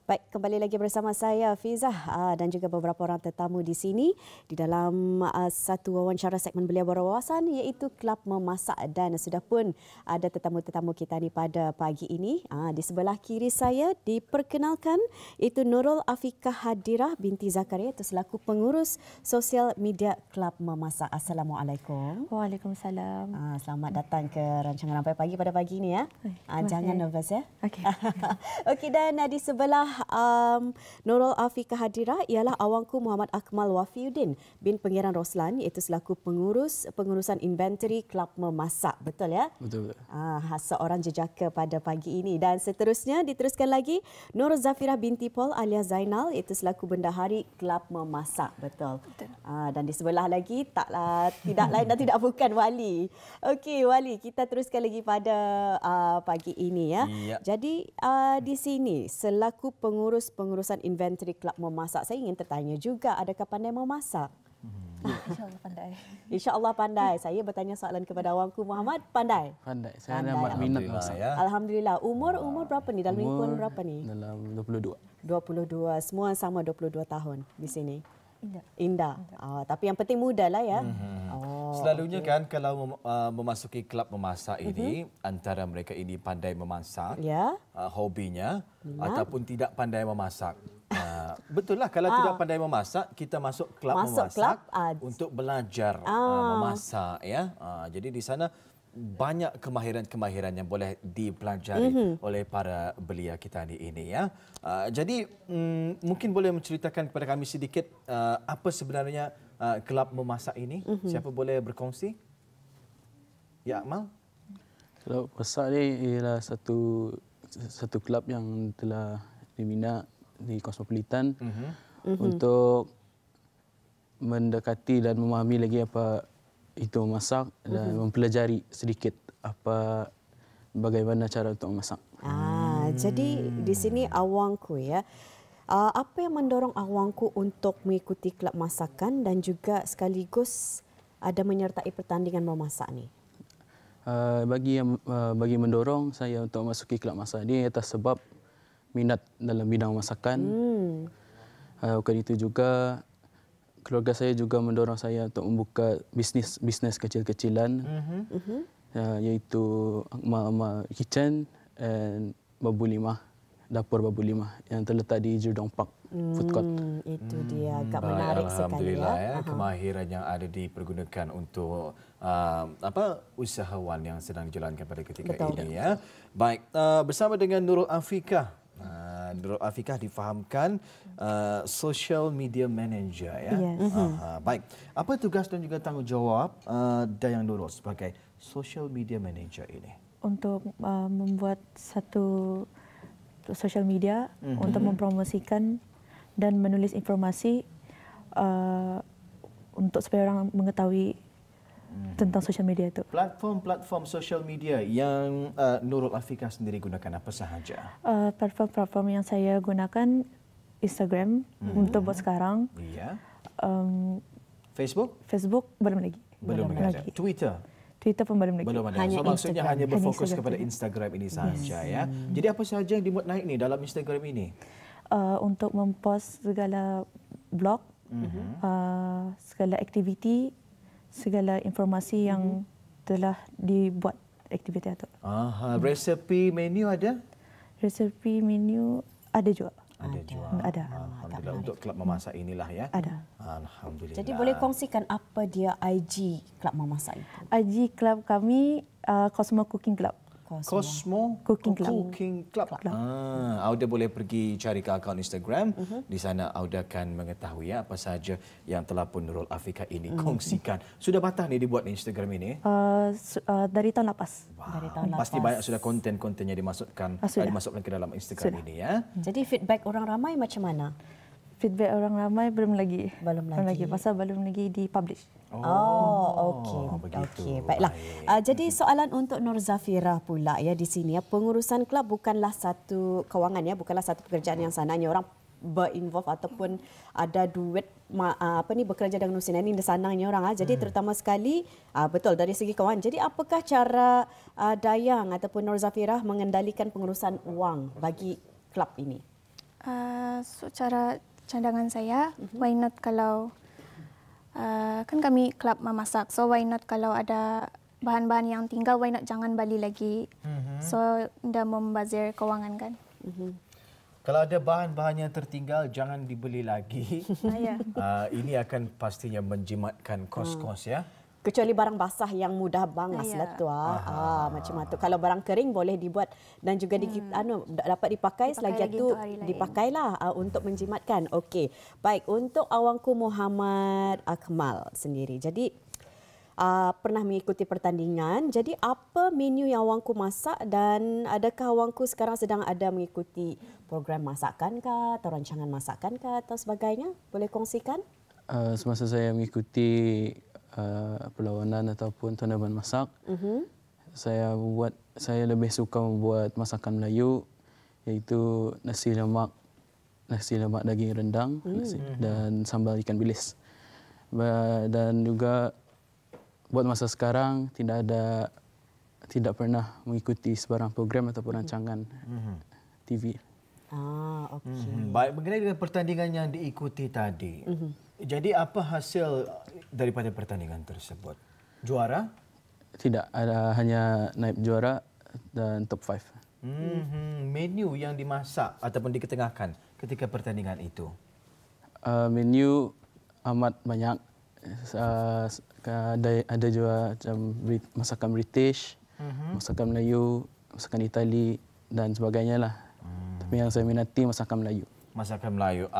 Baik, kembali lagi bersama saya Fizah dan juga beberapa orang tetamu di sini di dalam satu wawancara segmen Belia Berwawasan iaitu Kelab Memasak, dan sudah pun ada tetamu-tetamu kita ni pada pagi ini. Di sebelah kiri saya diperkenalkan itu Nurul Afiqah Hadirah binti Zakaria, itu selaku pengurus sosial media Kelab Memasak. Assalamualaikum. Waalaikumsalam. Selamat datang ke rancangan Rampai Pagi pada pagi ini ya. Jangan nervous ya. Okey. Okey, dan di sebelah Nurul Afiqah Hadirah ialah awangku Muhammad Akmal Wafiuddin bin Pangeran Roslan, iaitu selaku pengurusan inventory Kelab Memasak. Betul ya? Betul. Seorang jejaka pada pagi ini. Dan seterusnya diteruskan lagi Nur Zafirah binti Paul alias Zainal, iaitu selaku bendahari Kelab Memasak. Betul. Dan di sebelah lagi tidak lain dan tidak bukan Wali. Okey Wali, kita teruskan lagi pada pagi ini ya. Jadi di sini selaku pengurusan inventory Kelab Memasak, saya ingin tertanya juga, adakah pandai memasak? InsyaAllah pandai. InsyaAllah pandai. Saya bertanya soalan kepada awangku Muhammad, pandai? Pandai. Saya amat minat masak. Ya. Alhamdulillah. Umur berapa ni? Dalam lingkungan berapa ni? Dalam 22. 22. Semua sama 22 tahun di sini. Indah. Tapi yang penting muda lah ya. Selalunya kan kalau memasuki kelab memasak ini, antara mereka ini pandai memasak, hobinya, ataupun tidak pandai memasak. Betul lah, kalau tidak pandai memasak, kita masuk kelab memasak untuk belajar memasak ya. Jadi di sana banyak kemahiran-kemahiran yang boleh dipelajari oleh para belia kita ini ya. Jadi mungkin boleh menceritakan kepada kami sedikit apa sebenarnya kelab memasak ini? Siapa boleh berkongsi? Ya, Akmal. Kelab memasak ni ialah satu kelab yang telah dibina di Cosmopolitan untuk mendekati dan memahami lagi apa itu memasak dan mempelajari sedikit bagaimana cara untuk memasak. Jadi di sini awangku ya. Apa yang mendorong awangku untuk mengikuti kelab masakan dan juga sekaligus ada menyertai pertandingan memasak ni? Bagi mendorong saya untuk masuki kelab masak ni atas sebab minat dalam bidang masakan. Bukan itu juga, keluarga saya juga mendorong saya untuk membuka bisnes kecil-kecilan, iaitu Akmal Kitchen dan Babu Limah, dapur Babu Limah yang terletak di Jurdong Park Food Court. Itu dia, agak menarik sekali. Alhamdulillah ya, kemahiran yang ada dipergunakan untuk usahawan yang sedang dijalankan pada ketika ini ya. Baik, bersama dengan Nurul Afiqah. Nurul Afiqah difahamkan social media manager ya. Baik, apa tugas dan juga tanggungjawab Dayang Nurul sebagai social media manager ini? Untuk membuat satu social media untuk mempromosikan dan menulis informasi untuk supaya orang mengetahui tentang social media itu. Platform social media yang Nurul Afiqah sendiri gunakan apa sahaja? Platform yang saya gunakan Instagram untuk buat sekarang. Facebook belum lagi. Belum lagi. Twitter pun belum lagi. Belum ada. So maksudnya hanya berfokus kepada Instagram ini sahaja ya. Jadi apa sahaja yang dibuat naik ni dalam Instagram ini? Untuk mempost segala blog, segala aktiviti, segala informasi yang telah dibuat aktiviti itu. Resepi menu ada? Resepi menu ada juga. Ada. Alhamdulillah, untuk kelab memasak inilah ya. Ada. Alhamdulillah. Jadi boleh kongsikan apa dia IG kelab memasak itu? IG kelab kami Cosmo Cooking Club. Cosmo Cooking Club. Auda boleh pergi cari ke akaun Instagram. Di sana Auda akan mengetahui apa sahaja yang telah pun Nurul Afiqah ini kongsikan. Sudah batah ni dibuat di Instagram ini? Dari tahun lepas. Pasti banyak sudah konten-kontennya dimasukkan ke dalam Instagram ini ya. Jadi feedback orang ramai macam mana? Feedback orang ramai belum lagi. Pasal belum lagi dipublish. Okey. Baiklah. Jadi soalan untuk Nur Zafirah pula ya di sini ya. Pengurusan kelab bukanlah satu kewangan ya, bukanlah satu pekerjaan yang sananya orang berinvolve ataupun ada duit bekerja dengan usaha ini senangnya orang. Jadi terutama sekali betul dari segi kewangan. Jadi apakah cara Dayang ataupun Nur Zafirah mengendalikan pengurusan wang bagi kelab ini? So cara cadangan saya, why not kalau kan kami klub memasak, so why not kalau ada bahan-bahan yang tinggal, why not jangan beli lagi. So tidak membazir keuangan kan. Kalau ada bahan-bahan yang tertinggal, jangan dibeli lagi. Ini akan pastinya menjimatkan kos-kos ya. Kecuali barang basah yang mudah bangas lah tu. Macam itu. Kalau barang kering boleh dibuat dan juga dapat dipakai selagi itu dipakailah untuk menjimatkan. Okey. Baik, untuk awangku Muhammad Akmal sendiri. Jadi pernah mengikuti pertandingan. Jadi apa menu yang awangku masak dan adakah awangku sekarang sedang ada mengikuti program masakan kah atau rancangan masakan kah atau sebagainya? Boleh kongsikan? Semasa saya mengikuti perlawanan ataupun turnamen masak, saya lebih suka membuat masakan Melayu, iaitu nasi lemak daging rendang dan sambal ikan bilis. Dan juga buat masa sekarang tidak pernah mengikuti sebarang program ataupun rancangan TV. Okey. Baik, mengenai dengan pertandingan yang diikuti tadi. Jadi apa hasil daripada pertandingan tersebut? Juara? Tidak, hanya naib juara dan top 5. Menu yang dimasak ataupun diketengahkan ketika pertandingan itu? Menu amat banyak. Ada juga macam masakan British, masakan Melayu, masakan Itali dan sebagainya lah. Tapi yang saya minati masakan Melayu. Masakan Melayu,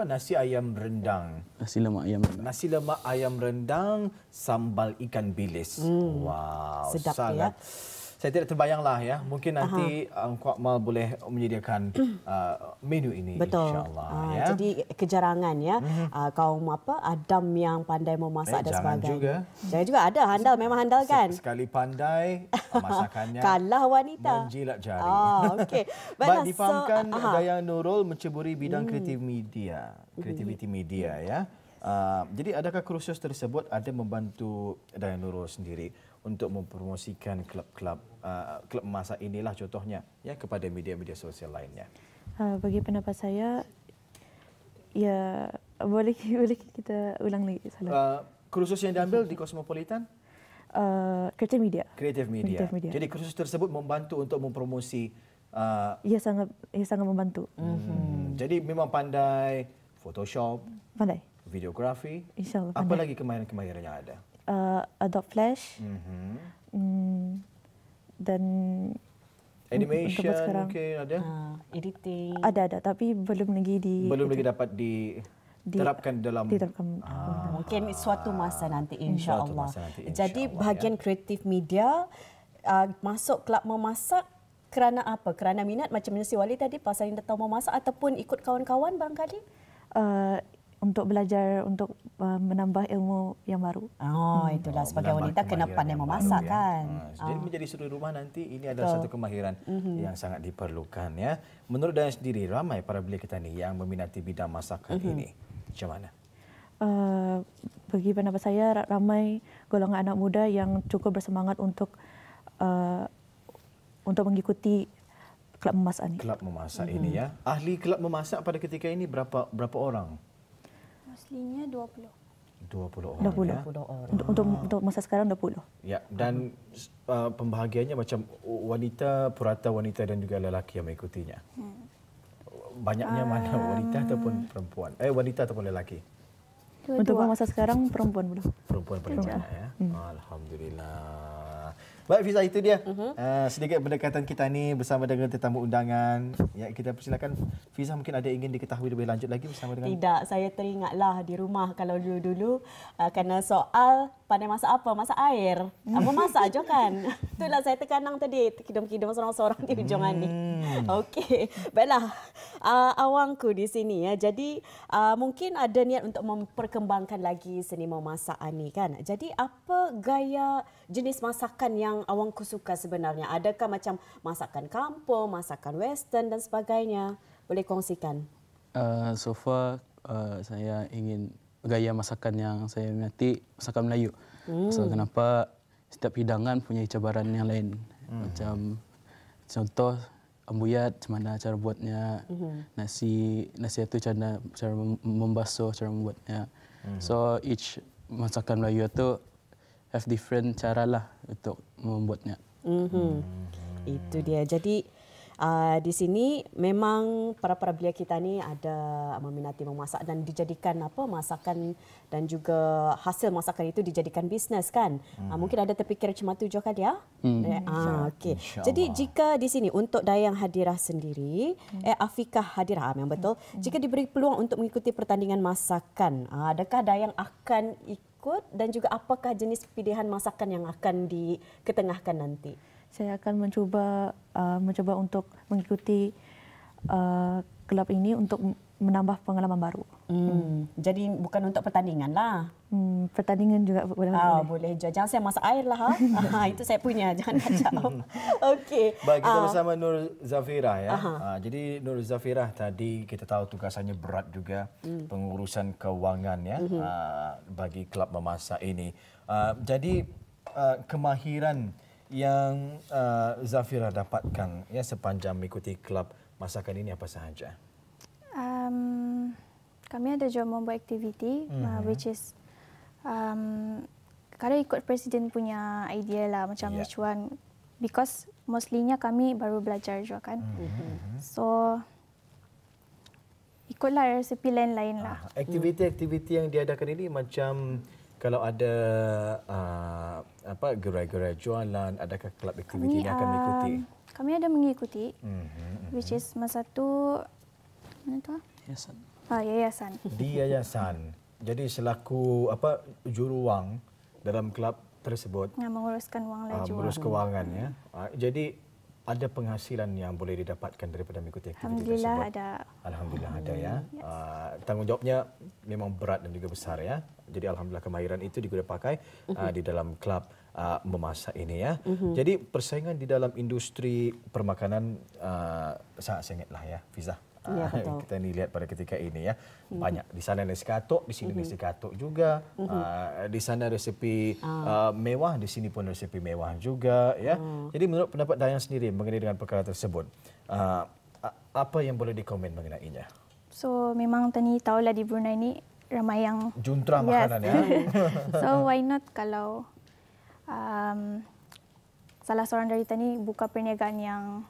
nasi ayam rendang. Nasi lemak ayam rendang. Nasi lemak ayam rendang, sambal ikan bilis. Wow, sedap sangat. Saya tidak terbayanglah ya. Mungkin nanti Kak Akmal boleh menyediakan menu ini, insya-Allah ya. Jadi kejarangan ya. Kaum Adam yang pandai memasak dan sebagainya. Juga. Jangan juga ada handal, memang handal kan. Sekali pandai masakannya. Kalah wanita. Menjilat jari. Okey. Baik, difahamkan Dayang Nurul menceburi bidang kreativiti media ya. Jadi adakah kursus tersebut ada membantu Dayang Nurul sendiri untuk mempromosikan klub memasak inilah contohnya ya kepada media-media sosial lainnya? Bagi pendapat saya, ya boleh kita ulang lagi. Kursus yang diambil di Cosmopolitan? Creative Media. Creative Media. Jadi kursus tersebut membantu untuk mempromosi. Ia sangat membantu. Jadi memang pandai Photoshop, pandai videografi. InsyaAllah. Apa lagi kemahiran-kemahiran yang ada? Adobe Flash. Dan animation mungkin ada? Editing. Ada, tapi belum lagi dapat diterapkan dalam. Mungkin suatu masa nanti, insya-Allah. Jadi bahagian kreatif media masuk kelab memasak kerana apa? Kerana minat macam Nasi Wali tadi pasal yang tahu memasak ataupun ikut kawan-kawan barangkali? Untuk belajar, untuk menambah ilmu yang baru. Itulah sebagai wanita kena pandai memasak kan. Jadi menjadi suri rumah nanti ini adalah satu kemahiran yang sangat diperlukan ya. Menurut Dayang sendiri, ramai para belia kita ni yang meminati bidang masakan ini. Macam mana? Bagi pendapat saya, ramai golongan anak muda yang cukup bersemangat untuk mengikuti kelab memasak ini. Kelab memasak ini ya. Ahli kelab memasak pada ketika ini berapa orang? Aslinya 20. 20 orang. 20. Ya? Untuk masa sekarang 20. Ya, dan pembahagiannya macam wanita, purata wanita dan juga lelaki yang mengikutinya. Banyaknya mana wanita ataupun perempuan? Wanita ataupun lelaki? Untuk masa sekarang perempuan belum. Perempuan paling banyak ya. Alhamdulillah. Baik Fiza, itu dia sedikit pendekatan kita ni bersama dengan tetamu undangan. Ya, kita persilakan Fiza, mungkin ada ingin diketahui lebih lanjut lagi bersama dengan. Tidak, saya teringatlah di rumah kalau dulu-dulu kena soal pandai masak apa? Masak air. Memasak je kan. Itulah saya terkanang tadi, kidung-kidung sorang-sorang di hujung ni. Okey. Baiklah. Awangku di sini ya. Jadi mungkin ada niat untuk memperkembangkan lagi seni memasak ni kan. Jadi apa gaya jenis masakan yang awangku suka sebenarnya? Adakah macam masakan kampung, masakan western dan sebagainya? Boleh kongsikan? So far saya ingin gaya masakan yang saya minati masakan Melayu. So kenapa setiap hidangan punya cabaran yang lain. Macam contoh ambuyat, macam mana cara buatnya, nasi itu cara membasuh, cara membuatnya. So each masakan Melayu itu have different cara lah untuk membuatnya. Itu dia. Jadi di sini memang para belia kita ni ada meminati memasak dan dijadikan masakan dan juga hasil masakan itu dijadikan bisnes kan. Mungkin ada terfikir macam tu juga kan ya? Okey. Jadi jika di sini untuk Dayang Hadirah sendiri, Afikah Hadirah memang betul. Jika diberi peluang untuk mengikuti pertandingan masakan, adakah Dayang akan ikut dan juga apakah jenis pilihan masakan yang akan diketengahkan nanti? Saya akan mencoba untuk mengikuti kelab ini untuk menambah pengalaman baru. Jadi bukan untuk pertandingan lah. Pertandingan juga boleh. Boleh je. Jangan saya masak air lah. Itu saya punya. Jangan kacau. Okey. Baik, kita bersama Nur Zafirah ya. Jadi Nur Zafirah tadi kita tahu tugasannya berat juga, pengurusan kewangan ya bagi kelab memasak ini. Jadi kemahiran yang Zafirah dapatkan ya sepanjang mengikuti kelab masakan ini apa sahaja? Kami ada juga membuat aktiviti which is kalau ikut presiden punya idea lah macam which one, because mostly-nya kami baru belajar juga kan. So ikutlah resepi lain-lain lah. Aktiviti-aktiviti yang diadakan ini macam kalau ada gerai-gerai jualan, adakah kelab aktiviti ini akan mengikuti? Kami ada mengikuti, which is masa tu mana tu? Yayasan. Yayasan. Di yayasan. Jadi selaku juruwang dalam kelab tersebut. Menguruskan wang laju. Mengurus kewangan ya. Jadi ada penghasilan yang boleh didapatkan daripada mengikuti aktiviti tersebut. Alhamdulillah ada. Alhamdulillah ada ya. Tanggungjawabnya memang berat dan juga besar ya. Jadi alhamdulillah kemahiran itu digunakan pakai di dalam kelab memasak ini ya. Jadi persaingan di dalam industri permakanan sangat sengit lah ya, Fiza. Ya, betul. Kita ni lihat pada ketika ini ya, banyak di sana nasi katuk, di sini nasi katuk juga, di sana resepi mewah, di sini pun resepi mewah juga ya. Jadi menurut pendapat Dayang sendiri mengenai dengan perkara tersebut, apa yang boleh dikomen mengenainya? So memang Tani tahulah di Brunei ni ramai yang juntrah makanan ya. So why not kalau salah seorang dari Tani buka perniagaan yang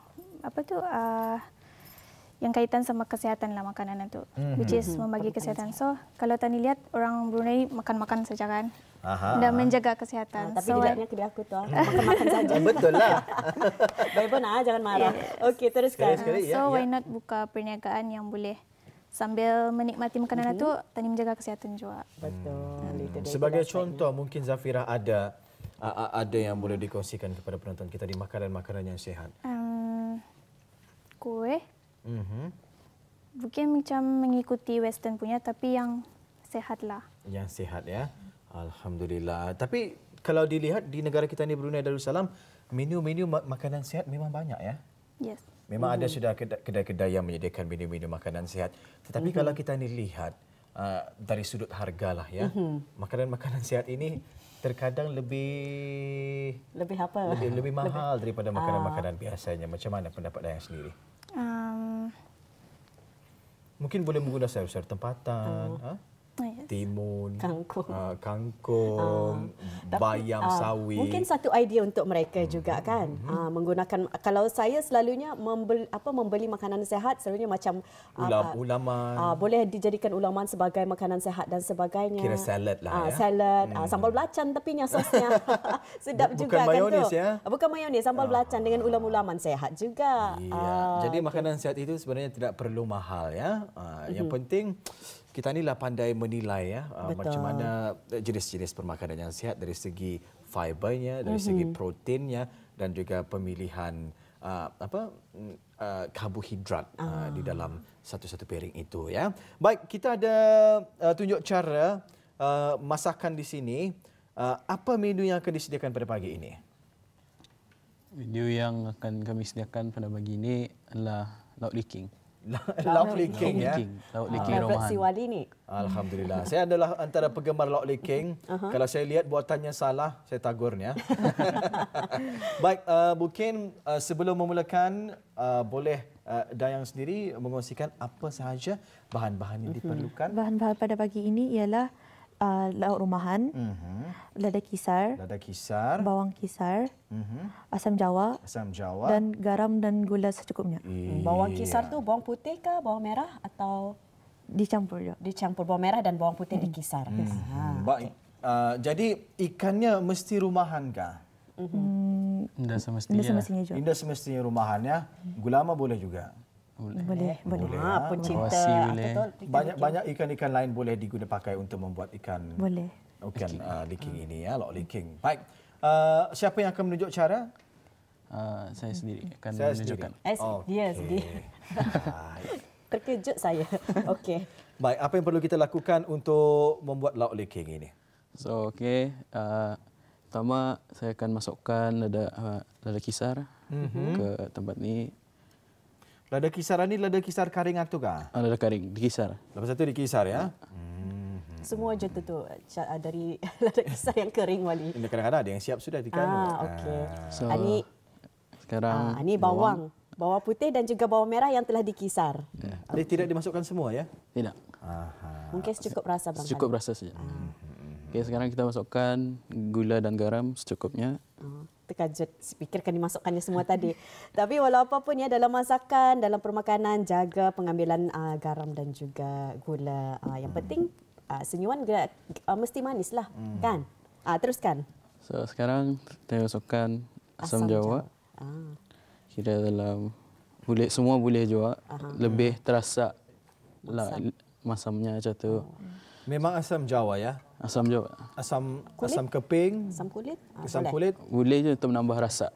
yang kaitan sama kesihatan lah makanan itu, which is membagi kesihatan. So kalau Tani lihat orang Brunei makan-makan saja kan, dan menjaga kesihatan. Tapi dilihatnya kedai aku tu makan-makan saja. Betul lah. Baik pun jangan marah. Okey, teruskan. So why not buka perniagaan yang boleh sambil menikmati makanan itu, Tani menjaga kesihatan juga. Betul. Sebagai contoh, mungkin Zafirah ada yang boleh dikongsikan kepada penonton kita di makanan-makanan yang sihat. Kuih. Mungkin macam mengikuti western punya tapi yang sehat lah. Yang sehat ya. Alhamdulillah. Tapi kalau dilihat di negara kita ni Brunei Darussalam, menu-menu makanan sihat memang banyak ya. Yes. Memang ada sudah kedai-kedai yang menyediakan menu-menu makanan sihat. Tetapi kalau kita ni lihat dari sudut harga lah ya, makanan-makanan sihat ini terkadang lebih mahal daripada makanan-makanan biasanya. Macam mana pendapat Dayang sendiri? Mungkin boleh menggunakan sayur-sayur tempatan, timun, kangkung, bayam, sawi. Mungkin satu idea untuk mereka juga kan, menggunakan. Kalau saya selalunya membeli makanan sehat, selalunya macam ulaman. Boleh dijadikan ulaman sebagai makanan sehat dan sebagainya. Kira salad lah ya. Salad, sambal belacan tapi sosnya sedap juga kan tu. Bukan mayonis, sambal belacan dengan ulam-ulaman sehat juga. Jadi makanan sehat itu sebenarnya tidak perlu mahal ya. Yang penting kita ni lah pandai menilai ya macam mana jenis-jenis permakanan yang sihat dari segi fibernya, dari segi proteinnya dan juga pemilihan karbohidrat di dalam satu-satu piring itu ya. Baik, kita ada tunjuk cara masakan di sini. Apa menu yang akan disediakan pada pagi ini? Menu yang akan kami sediakan pada pagi ini adalah lauk liking. Lauk Liking ya. Lauk Liking Favorite rumahan. si Wali ni. Alhamdulillah. Saya adalah antara penggemar lauk Liking. Kalau saya lihat buatannya salah, saya tagurnya. Baik, mungkin sebelum memulakan boleh Dayang sendiri mengongsikan apa sahaja bahan-bahan yang diperlukan. Bahan-bahan pada pagi ini ialah lauk rumahan, lada kisar, bawang kisar, asam jawa, dan garam dan gula secukupnya. Bawang kisar tu bawang putih ke bawang merah atau Dicampur je. dicampur bawang merah dan bawang putih dikisar? Baik. Jadi ikannya mesti rumahan kah? Indah semestinya. Semestinya je. Indah semestinya rumahan ya. Gulama boleh juga. Boleh. Pencinta Awasi boleh. Banyak ikan-ikan lain boleh digunakan pakai untuk membuat ikan Boleh. Liking ini ya, lauk Liking. Baik. Siapa yang akan menunjuk cara? Saya sendiri akan Saya menunjukkan. Dia sendiri. Terkejut saya. Okey. Baik, apa yang perlu kita lakukan untuk membuat lauk Liking ini? So okey, pertama saya akan masukkan lada kisar ke tempat ni. Lada kisaran ni lada kisar karing atau kah? Lada kering dikisar. Lepas itu dikisar ya. Semua je tu dari lada kisar yang kering Wali. Ini kadang-kadang ada yang siap sudah di Okey. So Ini sekarang ini bawang putih dan juga bawang merah yang telah dikisar. Dia tidak dimasukkan semua ya? tidak. Mungkin secukup rasa Bang. Cukup rasa saja. Okey, sekarang kita masukkan gula dan garam secukupnya. Terkejut fikirkan dimasukkannya semua tadi. Tapi walau apapun ya, dalam masakan, dalam permakanan, jaga pengambilan garam dan juga gula. Yang penting senyuman mesti manis lah, kan? Teruskan. So sekarang kita masukkan asam jawa. Kira dalam semua boleh juga. Lebih terasa lah masamnya macam tu. Memang asam Jawa ya? Asam jawa. Asam keping, Asam kulit? asam Boleh. kulit. Boleh je untuk menambah rasa.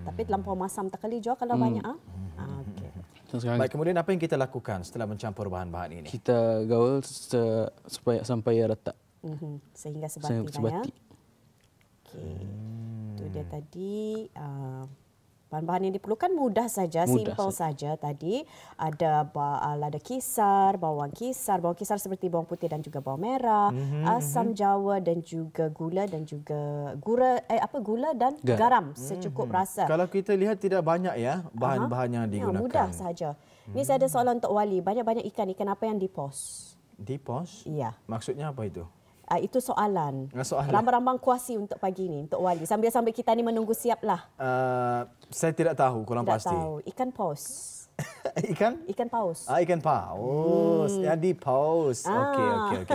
Tapi terlampau masam tak kali juga kalau banyak. Okey. So, sekarang Baik, kemudian apa yang kita lakukan setelah mencampur bahan-bahan ini? kita gaul supaya sampai rata. Sehingga sebati lah ya. Sebati. Okey. Itu dia tadi. Bahan-bahan yang diperlukan mudah saja, simple saja tadi. Ada lada kisar, bawang kisar seperti bawang putih dan juga bawang merah, asam jawa dan juga gula dan juga gula dan garam secukuprasa. Kalau kita lihat tidak banyak ya bahan-bahan yang digunakan. Mudah saja. Ni saya ada soalan untuk Wali. Banyak-banyak ikan apa yang dipos? Dipos? Iya. Maksudnya apa itu? Itu soalan. Soalan. Rambang-rambang kuasi untuk pagi ini, untuk Wali. Sambil-sambil kita ni menunggu siaplah. Saya tidak tahu, kurang Tidak pasti. tahu. Ikan paus. Ikan? Ikan paus. Ikan paus. Yang di paus. Okey.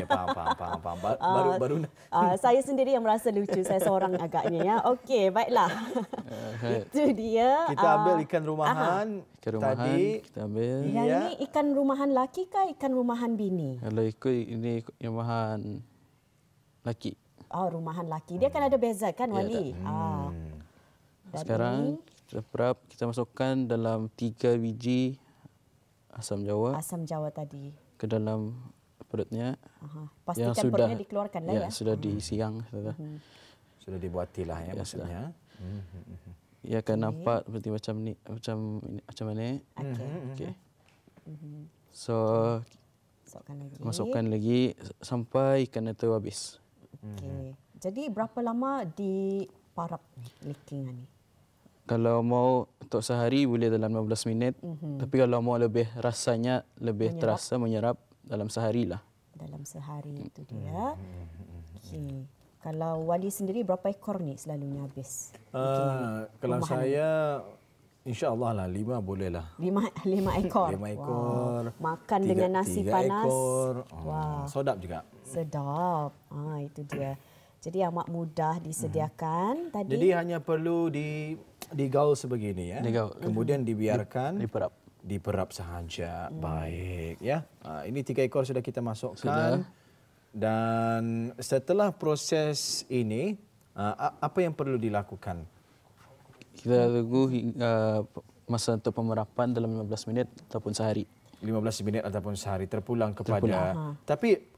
Faham. Baru. Saya sendiri yang merasa lucu. Saya seorang agaknya ya. Okey, baiklah. Itu dia. Kita ambil ikan rumahan. Ikan rumahan Tadi. kita ambil. Yang ini ikan rumahan laki kah ikan rumahan bini? Kalau ikut ini rumahan laki. Rumahan laki. Dia kan ada beza kan, Wali? Sekarang kita perap, kita masukkan dalam 3 biji asam jawa Asam jawa tadi. ke dalam perutnya. Pastikan perutnya dikeluarkan lah ya. Sudah disiang. Sudah dibuatilah ya maksudnya. Ia akan nampak seperti macam mana. Okey. So masukkan lagi sampai ikan itu habis. Okey. Jadi berapa lama diparap Liking ni? Kalau mau untuk sehari boleh dalam 15 minit. Tapi kalau mau lebih rasanya lebih terasa menyerap dalam sehari lah. Dalam sehari itu dia. Okey. Kalau Wali sendiri berapa ekor ni selalunya habis? Kalau saya insya-Allah lah 5 boleh lah. 5 ekor. 5 ekor. Wow. Makan dengan nasi panas. 3 ekor. Wah. Sedap juga. Sedap. Itu dia. Jadi amat mudah disediakan tadi. Jadi hanya perlu digaul sebegini ya. Digaul. Kemudian dibiarkan diperap sahaja. Baik ya. Ini 3 ekor sudah kita masukkan. Sudah. Dan setelah proses ini apa yang perlu dilakukan? Kita tunggu hingga masa untuk pemerapan dalam 15 minit ataupun sehari. 15 minit ataupun sehari terpulang kepada. Tapi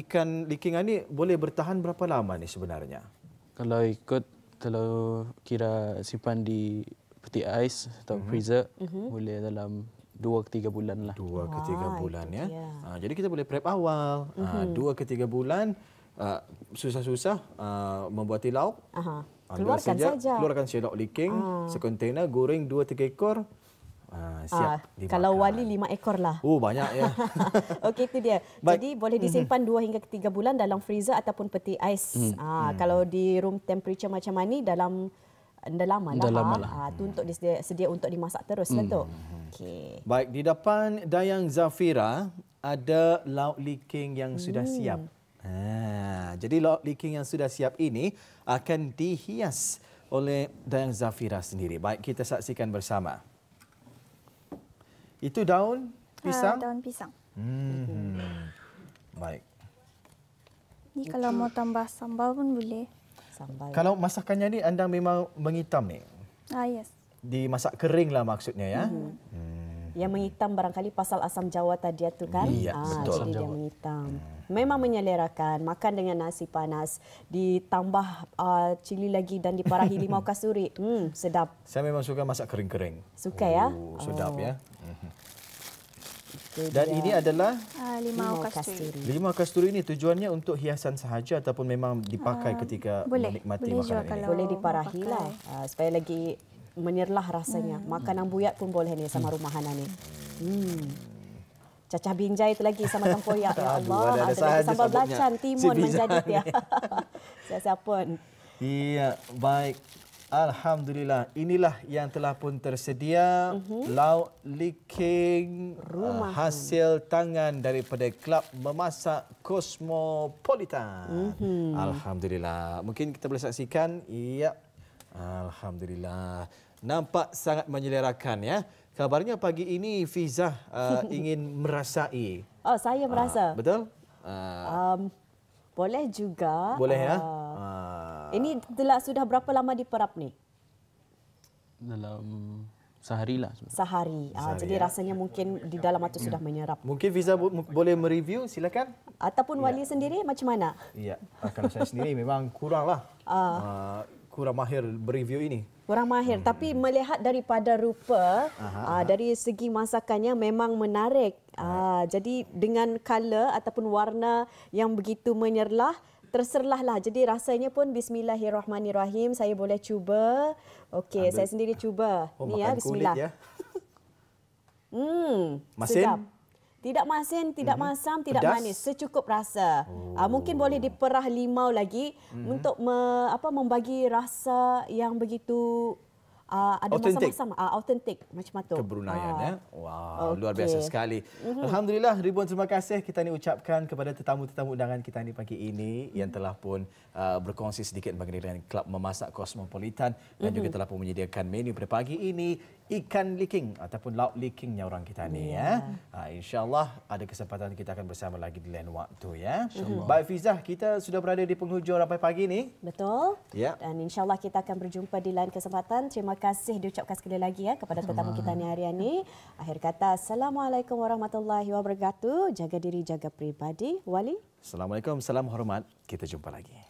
ikan Liking ni boleh bertahan berapa lama ni sebenarnya? Kalau kira simpan di peti ais atau freezer boleh dalam 2 ke 3 bulan lah. 2 ke 3 bulan ya. Jadi kita boleh prep awal. 2 ke 3 bulan susah-susah membuati lauk. Keluarkan saja lauk liking sekontainer, goreng 2-3 ekor. Siap dimakan. Kalau wali 5 ekor lah. Oh, banyak ya. Okey, itu dia. Jadi boleh disimpan 2 hingga 3 bulan dalam freezer ataupun peti ais. Kalau di room temperature macam ni dalam lama lah. Itu untuk sedia untuk dimasak terus lah tu. Okey. Baik, di depan Dayang Zafira ada lauk liking yang sudah siap. Jadi lauk liking yang sudah siap ini akan dihias oleh Dayang Zafira sendiri. Baik, kita saksikan bersama. Itu daun pisang? Daun pisang. Baik. Ni kalau mau tambah sambal pun boleh. Sambal. Kalau masakannya ni anda memang mengitam ni? Yes. Dimasak kering lah maksudnya ya? Yang mengitam barangkali pasal asam Jawa tadi tu kan? Iya, betul. Jadi dia mengitam. Memang menyelerakan. Makan dengan nasi panas. Ditambah cili lagi dan diparahi limau kasturi. Sedap. Saya memang suka masak kering-kering. Suka ya? Sedap ya. Dan ini adalah limau kasturi. Limau kasturi ini tujuannya untuk hiasan sahaja ataupun memang dipakai ketika menikmati makanan ini? Boleh diparahi lah. Supaya lagi menyerlah rasanya. Makanan buyat pun boleh ni sama rumahan ni. Cacah binjai itu lagi sama tempoyak. Ya Allah. Ada sambal belacan, timun menjadi ya. Siap-siap pun. Iya, baik. Alhamdulillah, inilah yang telah pun tersedia lauk liking hasil tangan daripada Kelab Memasak Cosmopolitan. Alhamdulillah. Mungkin kita boleh saksikan. Iya. Alhamdulillah. Nampak sangat menyelerakan ya. Kabarnya pagi ini Fizzah ingin merasai. Oh, saya merasa. Betul? Boleh juga. Boleh ya. Ini sudah berapa lama diperap ni? Dalam sehari lah. Sehari. Jadi rasanya mungkin di dalam itu sudah menyerap. Mungkin Fizzah boleh mereview, silakan. Ataupun Wali sendiri macam mana? Iya, kalau saya sendiri memang kuranglah. Kurang mahir bereview ini. Kurang mahir, tapi melihat daripada rupa, dari segi masakannya memang menarik. Jadi dengan color ataupun warna yang begitu menyerlah, terserlah lah. Jadi rasanya pun bismillahirrahmanirrahim. Saya boleh cuba. Okey, saya sendiri cuba. Ni ya, bismillah. Ya. Masin? Sedap. Tidak masin, tidak masam, tidak pedas, manis. Secukup rasa. Mungkin boleh diperah limau lagi untuk membagi rasa yang begitu ada masam-masam, autentik macam tu. Kebrunaian ya. Wow, luar biasa sekali. Alhamdulillah, ribuan terima kasih kita ni ucapkan kepada tetamu-tetamu undangan kita ni pagi ini yang telah pun berkongsi sedikit mengenai dengan Kelab Memasak Cosmopolitan dan juga telah pun menyediakan menu pada pagi ini ikan liking ataupun lauk likingnya orang kita ni ya. InsyaAllah ada kesempatan kita akan bersama lagi di lain waktu ya. Baik Fizzah, kita sudah berada di penghujung ramai pagi ni. Betul. Ya. Dan insyaAllah kita akan berjumpa di lain kesempatan. Terima kasih diucapkan sekali lagi ya kepada tetamu kita ni hari ini. Akhir kata, Assalamualaikum warahmatullahi wabarakatuh. Jaga diri, jaga peribadi. Wali. Assalamualaikum, salam hormat. Kita jumpa lagi.